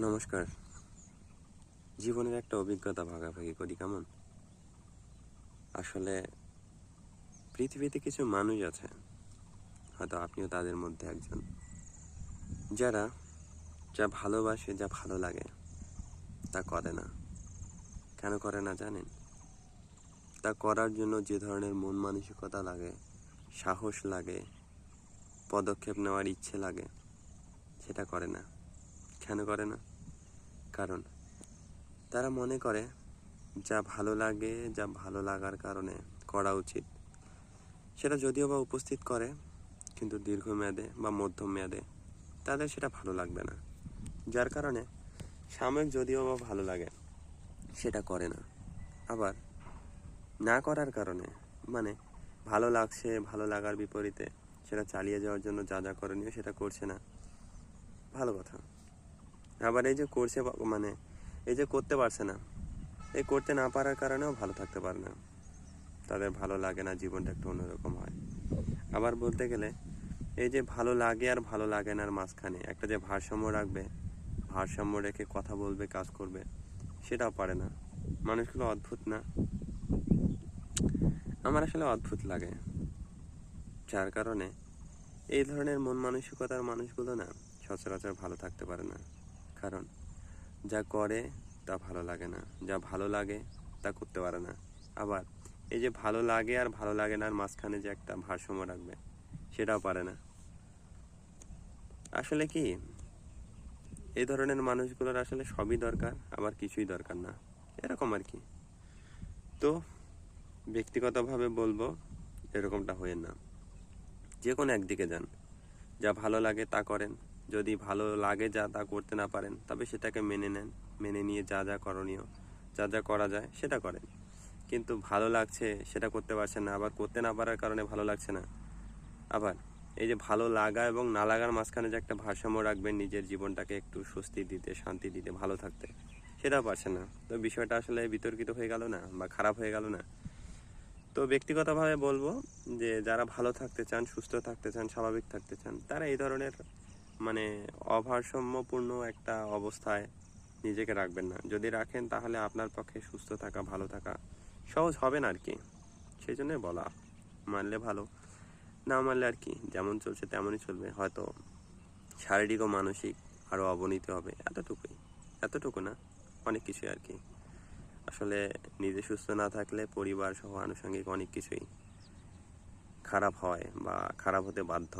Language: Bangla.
নমস্কার। জীবনের একটা অভিজ্ঞতা ভাগাভাগি করি কেমন? আসলে পৃথিবীতে কিছু মানুষ আছে, হয়তো আপনিও তাদের মধ্যে একজন, যারা যা ভালোবাসে, যা ভালো লাগে তা করে না। কেন করে না জানেন? তা করার জন্য যে ধরনের মন মানসিকতা লাগে, সাহস লাগে, পদক্ষেপ নেওয়ার ইচ্ছে লাগে, সেটা করে না। কেন করে না? কারণ তারা মনে করে যা ভালো লাগে, যা ভালো লাগার কারণে করা উচিত, সেটা যদিও বা উপস্থিত করে, কিন্তু দীর্ঘমেয়াদে বা মধ্যম মেয়াদে তাদের সেটা ভালো লাগবে না। যার কারণে সাময়িক যদিও বা ভালো লাগে, সেটা করে না। আবার না করার কারণে, মানে ভালো লাগছে, ভালো লাগার বিপরীতে সেটা চালিয়ে যাওয়ার জন্য যা যা করণীয় সেটা করছে না, ভালো কথা। আবার এই যে করছে, মানে এই যে করতে পারছে না, এই করতে না পারার কারণেও ভালো থাকতে পারে না, তাদের ভালো লাগে না, জীবনটা একটু অন্যরকম হয়। আবার বলতে গেলে এই যে ভালো লাগে আর ভালো লাগে না মাঝখানে একটা যে ভারসাম্য রাখবে, ভারসাম্য রেখে কথা বলবে, কাজ করবে, সেটাও পারে না। মানুষগুলো অদ্ভুত না? আমার আসলে অদ্ভুত লাগে। যার কারণে এই ধরনের মন মানসিকতার মানুষগুলো না সচরাচর ভালো থাকতে পারে না। কারণ যা করে তা ভালো লাগে না, যা ভালো লাগে তা করতে পারে না। আবার এই যে ভালো লাগে আর ভালো লাগে না মাঝখানে যে একটা ভারসাম্য রাখবে, সেটাও পারে না। আসলে কি, এই ধরনের মানুষগুলোর আসলে সবই দরকার, আবার কিছুই দরকার না, এরকম আর কি। তো ব্যক্তিগতভাবে বলবো, এরকমটা হয়ে না। যে কোনো একদিকে যান, যা ভালো লাগে তা করেন। যদি ভালো লাগে যা তা করতে না পারেন, তবে সেটাকে মেনে নেন। মেনে নিয়ে যা যা করণীয়, যা যা করা যায় সেটা করেন। কিন্তু ভালো লাগছে সেটা করতে পারছেন না, আবার করতে না পারার কারণে ভালো লাগছে না। আবার এই যে ভালো লাগা এবং না লাগার মাঝখানে যে একটা ভারসাম্য রাখবেন, নিজের জীবনটাকে একটু স্বস্তি দিতে, শান্তি দিতে, ভালো থাকতে, সেটাও পারছেন না। তো বিষয়টা আসলে বিতর্কিত হয়ে গেল না, বা খারাপ হয়ে গেল না? তো ব্যক্তিগতভাবে বলবো যে যারা ভালো থাকতে চান, সুস্থ থাকতে চান, স্বাভাবিক থাকতে চান, তারা এই ধরনের মানে অভারসাম্যপূর্ণ একটা অবস্থায় নিজেকে রাখবেন না। যদি রাখেন তাহলে আপনার পক্ষে সুস্থ থাকা, ভালো থাকা সহজ হবে না আর কি। সেই জন্যই বলা, মানলে ভালো, না মানলে আর কি, যেমন চলছে তেমনই চলবে। হয়তো শারীরিক ও মানসিক আরও অবনতি হবে, এতটুকুই। এতটুকু না, অনেক কিছুই আর কি। আসলে নিজে সুস্থ না থাকলে পরিবার সহ আনুষঙ্গিক অনেক কিছুই খারাপ হয় বা খারাপ হতে বাধ্য।